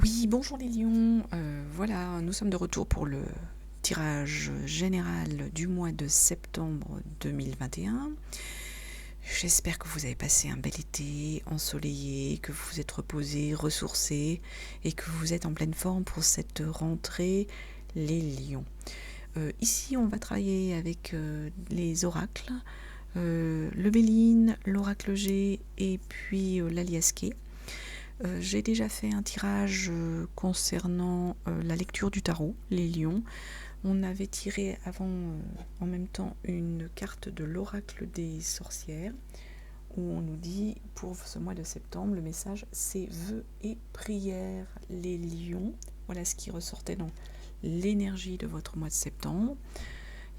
Oui, bonjour les lions. Voilà, nous sommes de retour pour le tirage général du mois de septembre 2021. J'espère que vous avez passé un bel été ensoleillé, que vous vous êtes reposé, ressourcé et que vous êtes en pleine forme pour cette rentrée, les lions. Ici, on va travailler avec les oracles, le Béline, l'oracle G et puis l'Aliasqué. J'ai déjà fait un tirage concernant la lecture du tarot, les lions. On avait tiré avant, en même temps, une carte de l'oracle des sorcières, où on nous dit, pour ce mois de septembre, le message, c'est vœux et prières, les lions. Voilà ce qui ressortait dans l'énergie de votre mois de septembre.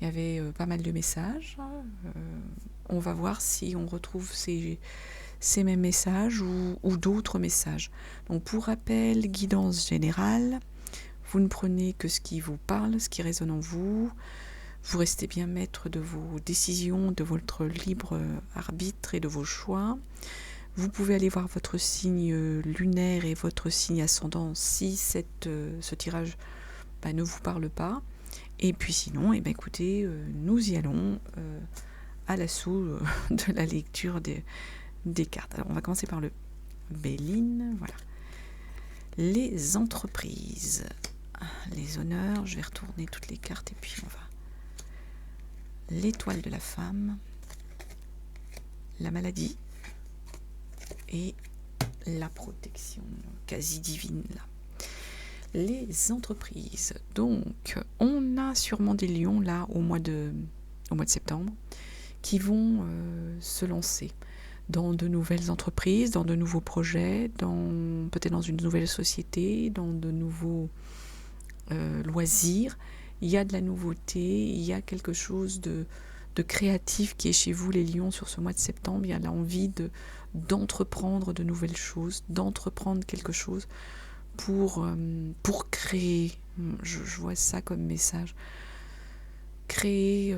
Il y avait pas mal de messages. On va voir si on retrouve ces mêmes messages ou d'autres messages. Donc pour rappel, guidance générale, vous ne prenez que ce qui vous parle, ce qui résonne en vous. Vous restez bien maître de vos décisions, de votre libre arbitre et de vos choix. Vous pouvez aller voir votre signe lunaire et votre signe ascendant si ce tirage ne vous parle pas. Et puis sinon, écoutez, nous y allons à l'assaut de la lecture des cartes. Alors on va commencer par le Béline, voilà. Les entreprises, les honneurs, je vais retourner toutes les cartes et puis on va. L'étoile de la femme, la maladie et la protection quasi divine là. Les entreprises, donc on a sûrement des lions là au mois de septembre qui vont se lancer dans de nouvelles entreprises, dans de nouveaux projets, peut-être dans une nouvelle société, dans de nouveaux loisirs. Il y a de la nouveauté, il y a quelque chose de créatif qui est chez vous les lions sur ce mois de septembre. Il y a l'envie d'entreprendre de nouvelles choses, d'entreprendre quelque chose pour créer. Je vois ça comme message. Créer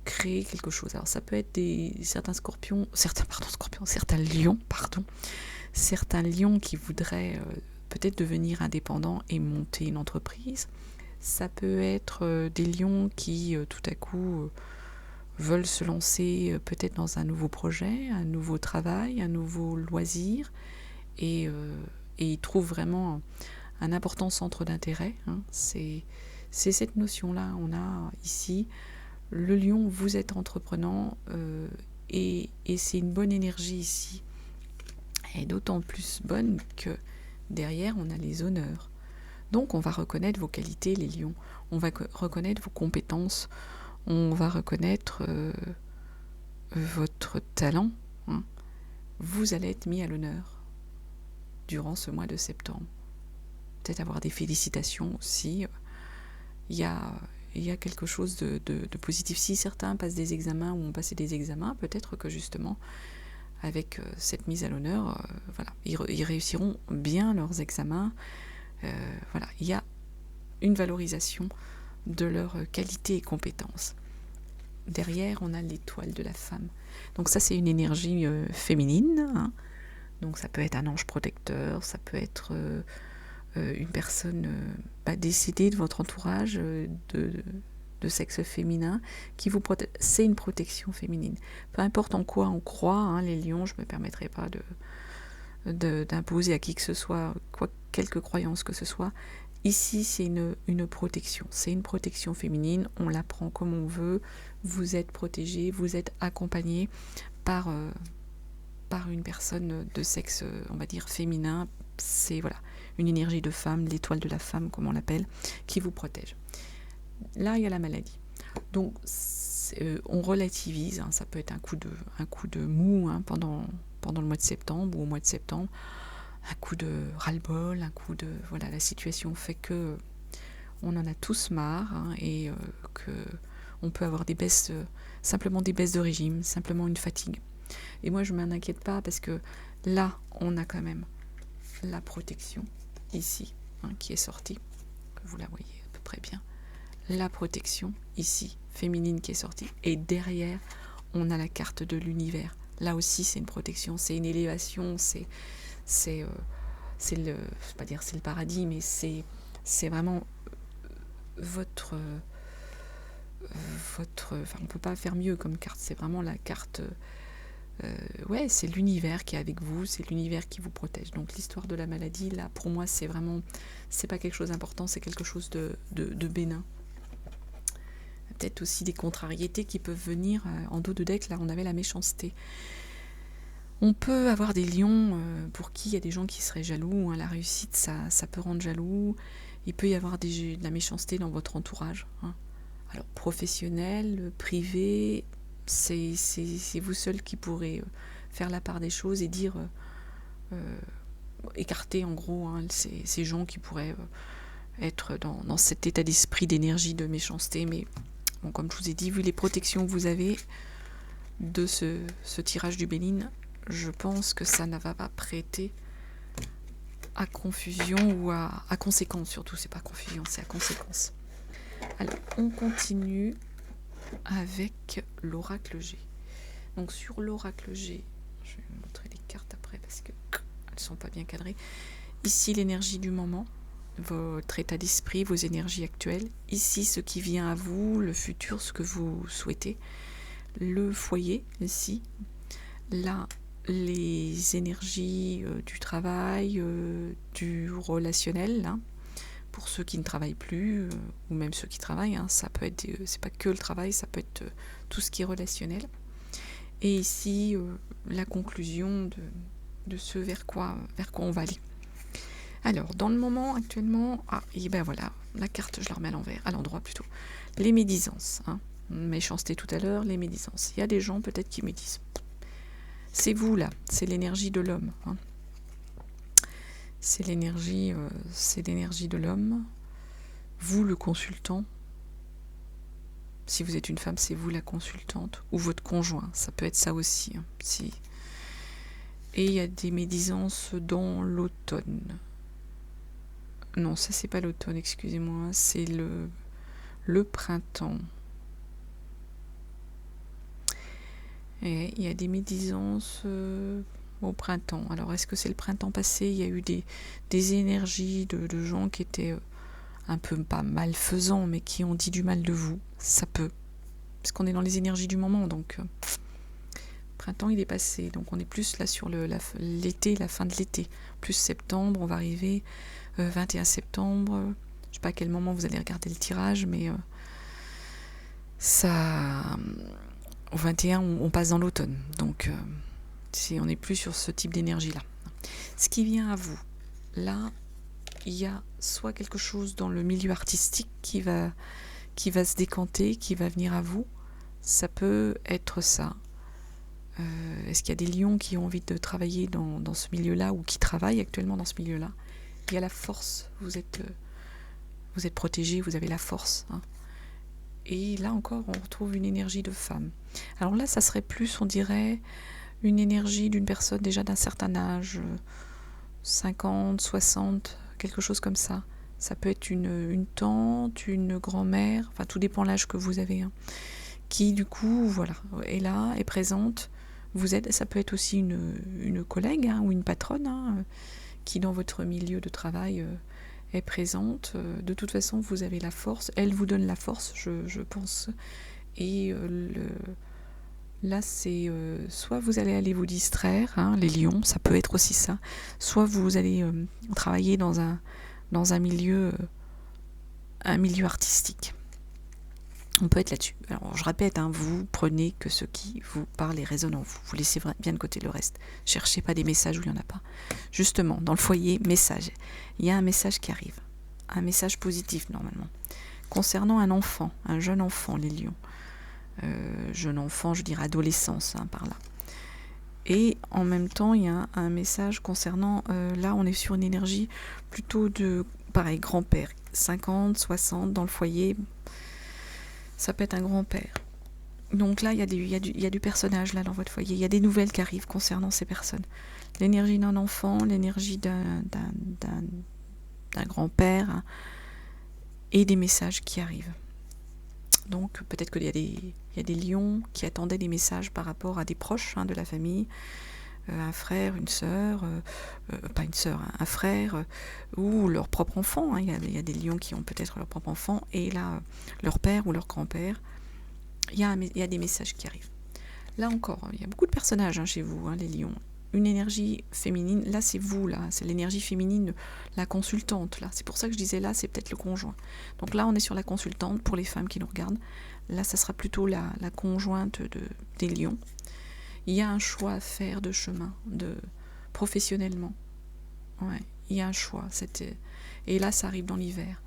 quelque chose. Alors ça peut être certains lions qui voudraient peut-être devenir indépendants et monter une entreprise. Ça peut être des lions qui tout à coup veulent se lancer peut-être dans un nouveau projet, un nouveau travail, un nouveau loisir et ils trouvent vraiment un important centre d'intérêt. C'est cette notion-là. On a ici le lion, vous êtes entreprenant et c'est une bonne énergie ici. Et d'autant plus bonne que derrière, on a les honneurs. Donc, on va reconnaître vos qualités, les lions. On va reconnaître vos compétences. On va reconnaître votre talent. Vous allez être mis à l'honneur durant ce mois de septembre. Peut-être avoir des félicitations aussi. Il y a quelque chose de positif. Si certains passent des examens ou ont passé des examens, peut-être que justement, avec cette mise à l'honneur, voilà, ils réussiront bien leurs examens. Voilà, il y a une valorisation de leurs qualités et compétences. Derrière, on a l'étoile de la femme. Donc ça, c'est une énergie féminine. Donc ça peut être un ange protecteur, ça peut être une personne décédée de votre entourage de sexe féminin qui vous protège. C'est une protection féminine. Peu importe en quoi on croit, les lions, je ne me permettrai pas d'imposer à qui que ce soit, quelque croyance que ce soit. Ici, c'est une protection. C'est une protection féminine. On la prend comme on veut. Vous êtes protégé, vous êtes accompagné par une personne de sexe, on va dire, féminin. C'est voilà, une énergie de femme, l'étoile de la femme, comme on l'appelle, qui vous protège. Là, il y a la maladie. Donc, on relativise. Ça peut être un coup de mou pendant le mois de septembre ou au mois de septembre. Un coup de ras-le-bol, un coup de... Voilà, la situation fait que on en a tous marre et que on peut avoir simplement des baisses de régime, simplement une fatigue. Et moi, je ne m'en inquiète pas parce que là, on a quand même la protection, ici, qui est sortie, que vous la voyez à peu près bien. La protection, ici, féminine qui est sortie. Et derrière, on a la carte de l'univers. Là aussi, c'est une protection, c'est une élévation, c'est je vais pas dire c'est le paradis, mais c'est vraiment votre, enfin on peut pas faire mieux comme carte, c'est vraiment la carte, ouais, c'est l'univers qui est avec vous, c'est l'univers qui vous protège. Donc l'histoire de la maladie, là, pour moi, c'est pas quelque chose d'important, c'est quelque chose de bénin. Peut-être aussi des contrariétés qui peuvent venir en dos de deck. Là, on avait la méchanceté. On peut avoir des lions pour qui il y a des gens qui seraient jaloux. Hein. La réussite, ça peut rendre jaloux. Il peut y avoir de la méchanceté dans votre entourage. Hein. Alors, professionnel, privé, c'est vous seul qui pourrez faire la part des choses et dire, écarter en gros hein, ces gens qui pourraient être dans cet état d'esprit, d'énergie, de méchanceté. Mais bon, comme je vous ai dit, vu les protections que vous avez de ce tirage du Béline, je pense que ça ne va pas prêter à confusion ou à conséquence surtout. C'est pas confusion, c'est à conséquence. Alors, on continue avec l'oracle G. Donc sur l'oracle G, je vais vous montrer les cartes après parce que elles sont pas bien cadrées. Ici, l'énergie du moment, votre état d'esprit, vos énergies actuelles. Ici, ce qui vient à vous, le futur, ce que vous souhaitez. Le foyer, ici. Là, les énergies du travail, du relationnel, là. Pour ceux qui ne travaillent plus, ou même ceux qui travaillent, hein, ça peut être, c'est pas que le travail, ça peut être tout ce qui est relationnel. Et ici, la conclusion de ce vers quoi on va aller. Alors, dans le moment actuellement, et ben voilà, la carte, je la remets à l'endroit plutôt. Les médisances, hein. Méchanceté tout à l'heure, les médisances. Il y a des gens peut-être qui médisent. C'est vous là, c'est l'énergie de l'homme. Hein. C'est l'énergie de l'homme. Vous, le consultant. Si vous êtes une femme, c'est vous la consultante. Ou votre conjoint, ça peut être ça aussi. Hein, si. Et il y a des médisances dans l'automne. Non, ça c'est pas l'automne, excusez-moi. C'est le printemps. Et il y a des médisances au printemps. Alors, est-ce que c'est le printemps passé? Il y a eu des énergies de gens qui étaient un peu, pas malfaisants, mais qui ont dit du mal de vous. Ça peut. Parce qu'on est dans les énergies du moment, donc... printemps, il est passé. Donc, on est plus là sur l'été, la fin de l'été. Plus septembre, on va arriver 21 septembre. Je ne sais pas à quel moment vous allez regarder le tirage, mais ça... Au 21, on passe dans l'automne. Donc, on n'est plus sur ce type d'énergie-là. Ce qui vient à vous, là, il y a soit quelque chose dans le milieu artistique qui va se décanter, qui va venir à vous. Ça peut être ça. Est-ce qu'il y a des lions qui ont envie de travailler dans ce milieu-là ou qui travaillent actuellement dans ce milieu-là? Il y a la force. Vous êtes protégé, vous avez la force. Hein. Et là encore, on retrouve une énergie de femme. Alors là, ça serait plus, on dirait, une énergie d'une personne déjà d'un certain âge, 50, 60, quelque chose comme ça. Ça peut être une tante, une grand-mère, enfin tout dépend de l'âge que vous avez, hein, qui du coup, voilà, est là, est présente, vous aide. Ça peut être aussi une collègue hein, ou une patronne hein, qui dans votre milieu de travail est présente. De toute façon, vous avez la force. Elle vous donne la force, je pense. Et là, c'est soit vous allez aller vous distraire, hein, les lions, ça peut être aussi ça. Soit vous allez travailler dans un milieu artistique. On peut être là-dessus. Alors, je répète, hein, vous prenez que ce qui vous parle et résonne en vous. Vous laissez bien de côté le reste. Cherchez pas des messages où il n'y en a pas. Justement, dans le foyer, message. Il y a un message qui arrive. Un message positif, normalement. Concernant un enfant, un jeune enfant, les lions. Jeune enfant, je dirais adolescence, hein, par là. Et en même temps, il y a un message concernant... là, on est sur une énergie plutôt de... Pareil, grand-père. 50, 60, dans le foyer... Ça peut être un grand-père. Donc là, il y a du personnage là dans votre foyer. Il y a des nouvelles qui arrivent concernant ces personnes. L'énergie d'un enfant, l'énergie d'un grand-père hein, et des messages qui arrivent. Donc peut-être qu'il y a des lions qui attendaient des messages par rapport à des proches hein, de la famille. un frère, une sœur, pas une sœur, un frère, ou leur propre enfant. Il y a des lions qui ont peut-être leur propre enfant, et là, leur père ou leur grand-père. Il y a des messages qui arrivent. Là encore, il y a beaucoup de personnages chez vous, les lions. Une énergie féminine, là c'est vous, là, c'est l'énergie féminine, la consultante, là. C'est pour ça que je disais là, c'est peut-être le conjoint. Donc là, on est sur la consultante pour les femmes qui nous regardent. Là, ça sera plutôt la conjointe des lions. Il y a un choix à faire de chemin, professionnellement. Ouais, il y a un choix. Et là, ça arrive dans l'hiver.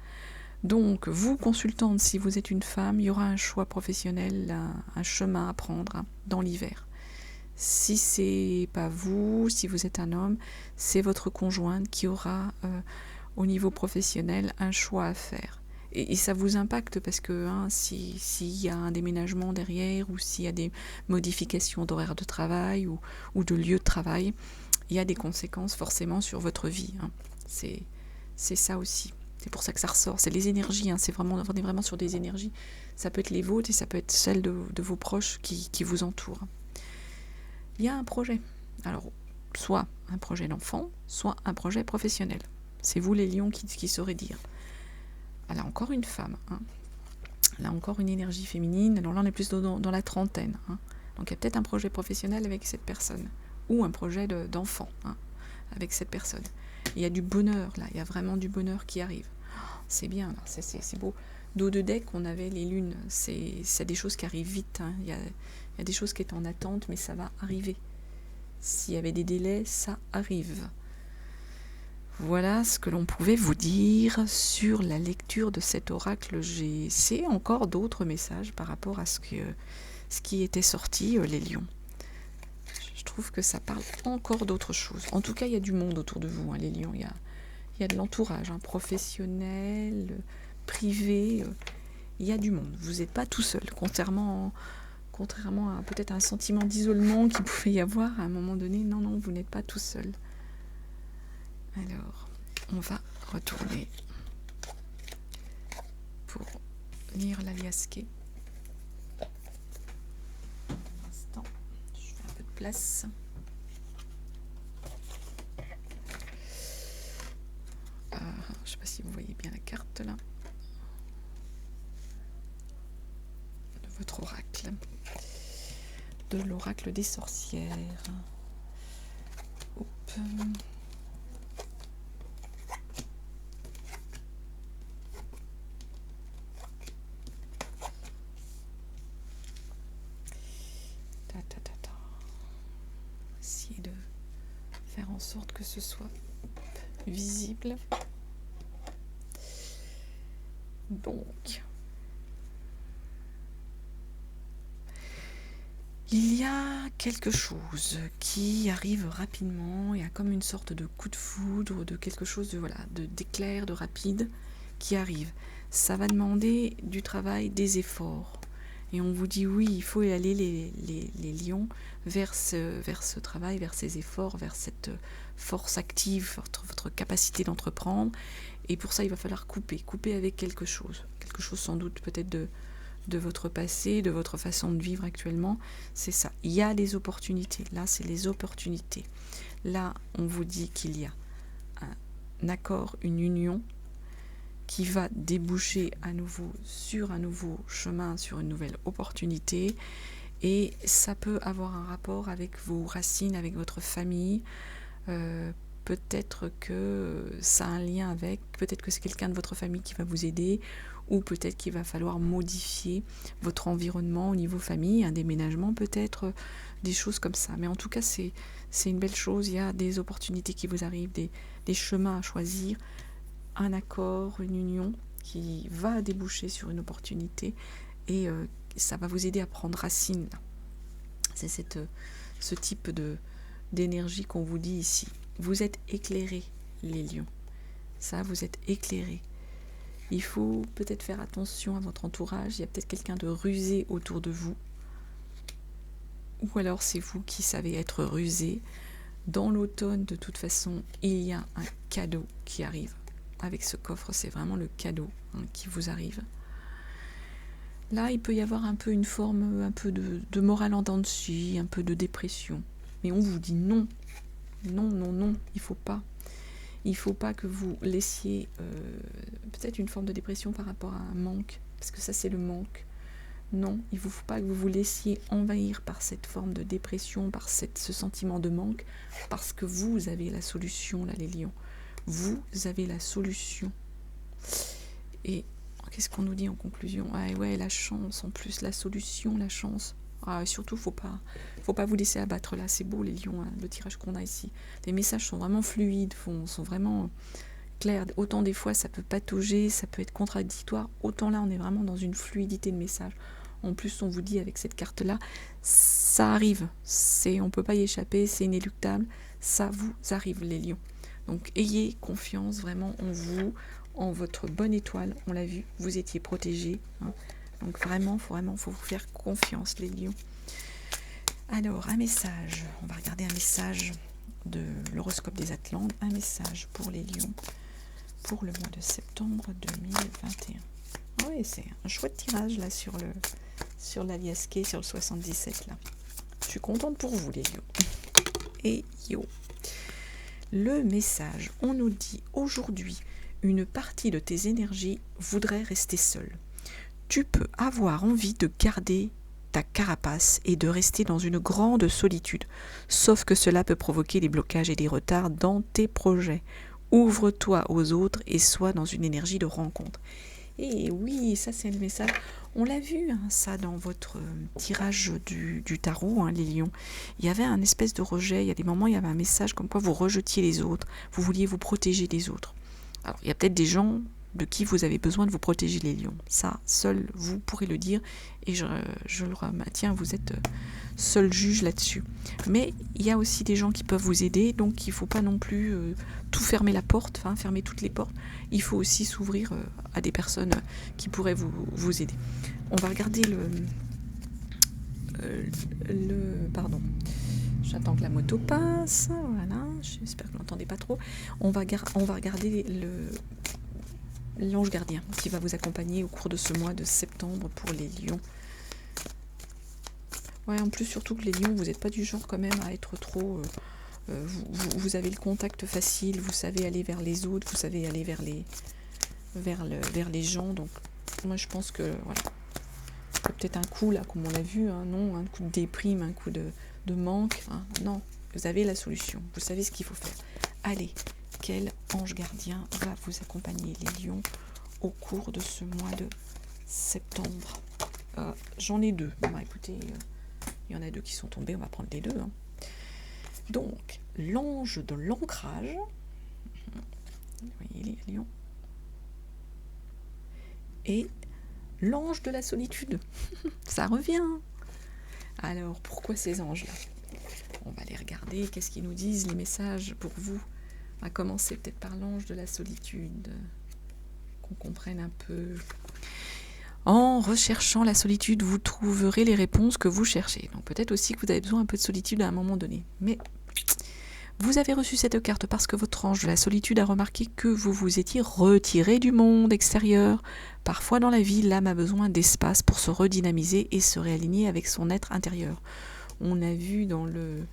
Donc, vous, consultante, si vous êtes une femme, il y aura un choix professionnel, un chemin à prendre dans l'hiver. Si c'est pas vous, si vous êtes un homme, c'est votre conjointe qui aura, au niveau professionnel, un choix à faire. Et ça vous impacte parce que s'il y a un déménagement derrière, ou s'il y a des modifications d'horaire de travail ou de lieu de travail, il y a des conséquences forcément sur votre vie. C'est ça aussi. C'est pour ça que ça ressort. C'est les énergies. On est vraiment sur des énergies. Ça peut être les vôtres et ça peut être celles de vos proches qui vous entourent. Il y a un projet. Alors, soit un projet d'enfant, soit un projet professionnel. C'est vous les lions qui saurez dire. Là encore une femme. Là encore une énergie féminine. Alors là, on est plus dans la trentaine. Donc il y a peut-être un projet professionnel avec cette personne. Ou un projet d'enfant avec cette personne. Il y a du bonheur, là. Il y a vraiment du bonheur qui arrive. C'est bien, là. C'est beau. Dos de deck, on avait les lunes. C'est des choses qui arrivent vite. Il y a des choses qui étaient en attente, mais ça va arriver. S'il y avait des délais, ça arrive. Voilà ce que l'on pouvait vous dire sur la lecture de cet oracle. C'est encore d'autres messages par rapport à ce qui était sorti, les lions. Je trouve que ça parle encore d'autres choses. En tout cas, il y a du monde autour de vous, les lions. Il y a de l'entourage, professionnel, privé. Il y a du monde. Vous n'êtes pas tout seul, contrairement à peut-être un sentiment d'isolement qu'il pouvait y avoir à un moment donné. Non, vous n'êtes pas tout seul. Alors, on va retourner pour lire l'aliasqué. Un instant, je fais un peu de place. Je ne sais pas si vous voyez bien la carte là. De votre oracle. De l'oracle des sorcières. Hop. Essayer de faire en sorte que ce soit visible. Donc, il y a quelque chose qui arrive rapidement. Il y a comme une sorte de coup de foudre, de quelque chose d'éclair, de rapide qui arrive. Ça va demander du travail, des efforts. Et on vous dit oui, il faut y aller les lions vers ce travail, vers ces efforts, vers cette force active, votre capacité d'entreprendre. Et pour ça, il va falloir couper avec quelque chose sans doute peut-être de votre passé, de votre façon de vivre actuellement. C'est ça. Il y a des opportunités. Là, c'est les opportunités. Là, on vous dit qu'il y a un accord, une union qui va déboucher à nouveau sur un nouveau chemin, sur une nouvelle opportunité. Et ça peut avoir un rapport avec vos racines, avec votre famille. Peut-être que ça a un lien avec, peut-être que c'est quelqu'un de votre famille qui va vous aider, ou peut-être qu'il va falloir modifier votre environnement au niveau famille, un déménagement peut-être, des choses comme ça. Mais en tout cas, c'est une belle chose. Il y a des opportunités qui vous arrivent, des chemins à choisir, un accord, une union qui va déboucher sur une opportunité, et ça va vous aider à prendre racine. C'est ce type d'énergie qu'on vous dit ici. Vous êtes éclairés, les lions. Ça, vous êtes éclairés. Il faut peut-être faire attention à votre entourage. Il y a peut-être quelqu'un de rusé autour de vous. Ou alors c'est vous qui savez être rusé. Dans l'automne, de toute façon, il y a un cadeau qui arrive. Avec ce coffre, c'est vraiment le cadeau qui vous arrive. Là, il peut y avoir un peu une forme un peu de morale en dents de scie, un peu de dépression. Mais on vous dit non. Non, non, non, il faut pas. Il faut pas que vous laissiez peut-être une forme de dépression par rapport à un manque, parce que ça c'est le manque. Non, il ne faut pas que vous vous laissiez envahir par cette forme de dépression, par ce sentiment de manque, parce que vous avez la solution, là, les lions. Vous avez la solution. Et qu'est-ce qu'on nous dit en conclusion? Ah ouais, la chance, en plus, la solution, la chance. Ah, surtout, faut pas vous laisser abattre là. C'est beau, les lions, hein, le tirage qu'on a ici. Les messages sont vraiment fluides, sont vraiment clairs. Autant des fois, ça peut patauger, ça peut être contradictoire. Autant là, on est vraiment dans une fluidité de message. En plus, on vous dit avec cette carte-là, ça arrive. On ne peut pas y échapper, c'est inéluctable. Ça vous arrive, les lions. Donc, ayez confiance vraiment en vous, en votre bonne étoile. On l'a vu, vous étiez protégés. Hein. Donc, vraiment, faut vous faire confiance, les lions. Alors, un message. On va regarder un message de l'horoscope des Atlantes. Un message pour les lions pour le mois de septembre 2021. Oui, c'est un chouette tirage là sur l'Aliasqué, sur le 77 là. Je suis contente pour vous, les lions. Et yo. Le message, on nous dit aujourd'hui, une partie de tes énergies voudrait rester seule. Tu peux avoir envie de garder ta carapace et de rester dans une grande solitude, sauf que cela peut provoquer des blocages et des retards dans tes projets. Ouvre-toi aux autres et sois dans une énergie de rencontre. Et oui, ça c'est le message. On l'a vu, hein, ça, dans votre tirage du tarot, hein, les lions. Il y avait un espèce de rejet. Il y a des moments, il y avait un message comme quoi vous rejetiez les autres. Vous vouliez vous protéger des autres. Alors, il y a peut-être des gens de qui vous avez besoin de vous protéger, les lions. Ça, seul vous pourrez le dire. Et je le maintiens, vous êtes seul juge là-dessus. Mais il y a aussi des gens qui peuvent vous aider. Donc, il ne faut pas non plus tout fermer la porte, enfin, fermer toutes les portes. Il faut aussi s'ouvrir à des personnes qui pourraient vous aider. On va regarder pardon. J'attends que la moto passe. Voilà. J'espère que vous n'entendez pas trop. On va regarder l'ange gardien qui va vous accompagner au cours de ce mois de septembre pour les lions. Ouais, en plus, surtout que les lions, vous n'êtes pas du genre quand même à être trop... vous avez le contact facile, vous savez aller vers les autres, vous savez aller vers les gens. Donc, moi, je pense que, voilà, c'est peut-être un coup, là, comme on l'a vu, hein, non, un coup de déprime, un coup de manque. Hein, non, vous avez la solution, vous savez ce qu'il faut faire. Allez, quel ange gardien va vous accompagner, les lions, au cours de ce mois de septembre? J'en ai deux. Bon, bah, écoutez, il y en a deux qui sont tombés, on va prendre les deux. Hein. Donc, l'ange de l'ancrage. Vous voyez les lions. Et l'ange de la solitude. Ça revient. Alors, pourquoi ces anges-là? On va les regarder. Qu'est-ce qu'ils nous disent, les messages pour vous? On va commencer peut-être par l'ange de la solitude. Qu'on comprenne un peu. En recherchant la solitude, vous trouverez les réponses que vous cherchez. Donc peut-être aussi que vous avez besoin un peu de solitude à un moment donné. Mais vous avez reçu cette carte parce que votre ange de la solitude a remarqué que vous vous étiez retiré du monde extérieur. Parfois dans la vie, l'âme a besoin d'espace pour se redynamiser et se réaligner avec son être intérieur. On a vu dans le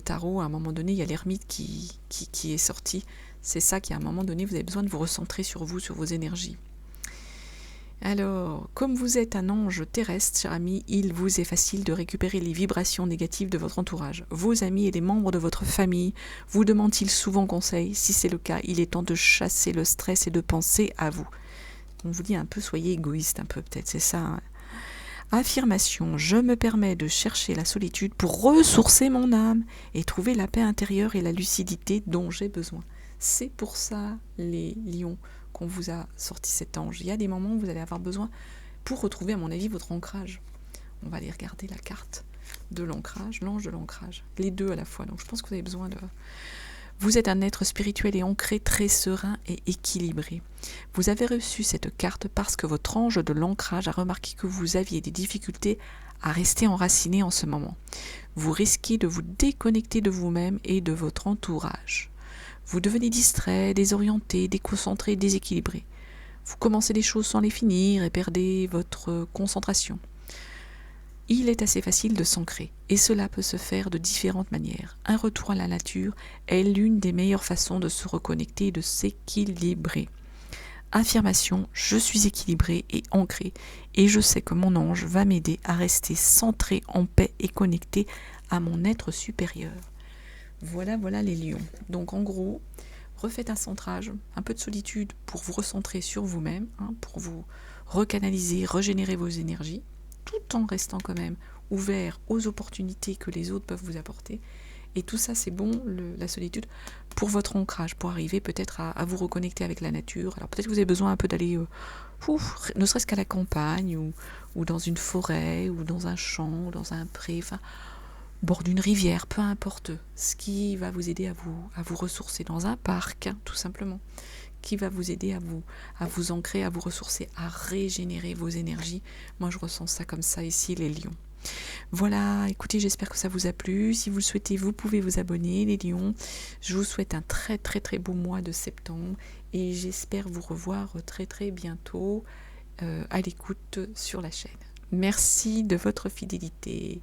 tarot, à un moment donné, il y a l'ermite qui est sorti. C'est ça qu'à un moment donné, vous avez besoin de vous recentrer sur vous, sur vos énergies. Alors, comme vous êtes un ange terrestre, cher ami, il vous est facile de récupérer les vibrations négatives de votre entourage. Vos amis et les membres de votre famille vous demandent-ils souvent conseil? Si c'est le cas, il est temps de chasser le stress et de penser à vous. On vous dit un peu, soyez égoïste un peu peut-être, c'est ça. Hein. Affirmation, je me permets de chercher la solitude pour ressourcer mon âme et trouver la paix intérieure et la lucidité dont j'ai besoin. C'est pour ça, les lions, qu'on vous a sorti cet ange. Il y a des moments où vous allez avoir besoin pour retrouver, à mon avis, votre ancrage. On va aller regarder la carte de l'ancrage, l'ange de l'ancrage. Les deux à la fois. Donc je pense que vous avez besoin de... Vous êtes un être spirituel et ancré, très serein et équilibré. Vous avez reçu cette carte parce que votre ange de l'ancrage a remarqué que vous aviez des difficultés à rester enraciné en ce moment. Vous risquez de vous déconnecter de vous-même et de votre entourage. Vous devenez distrait, désorienté, déconcentré, déséquilibré. Vous commencez des choses sans les finir et perdez votre concentration. il est assez facile de s'ancrer, et cela peut se faire de différentes manières. Un retour à la nature est l'une des meilleures façons de se reconnecter et de s'équilibrer. Affirmation, je suis équilibré et ancré, et je sais que mon ange va m'aider à rester centré, en paix et connecté à mon être supérieur. Voilà les lions. Donc en gros, refaites un centrage, un peu de solitude pour vous recentrer sur vous-même, pour vous recanaliser, régénérer vos énergies, tout en restant quand même ouvert aux opportunités que les autres peuvent vous apporter. Et tout ça, c'est bon, la solitude, pour votre ancrage, pour arriver peut-être à vous reconnecter avec la nature. Alors peut-être que vous avez besoin un peu d'aller, ne serait-ce qu'à la campagne, ou dans une forêt, ou dans un champ, ou dans un pré, enfin, au bord d'une rivière, peu importe, ce qui va vous aider à vous ressourcer dans un parc, tout simplement, qui va vous aider à vous ancrer, à vous ressourcer, à régénérer vos énergies. Moi, je ressens ça comme ça ici, les lions. Voilà, écoutez, j'espère que ça vous a plu. Si vous le souhaitez, vous pouvez vous abonner, les lions. Je vous souhaite un très très très beau mois de septembre et j'espère vous revoir très très bientôt à l'écoute sur la chaîne. Merci de votre fidélité.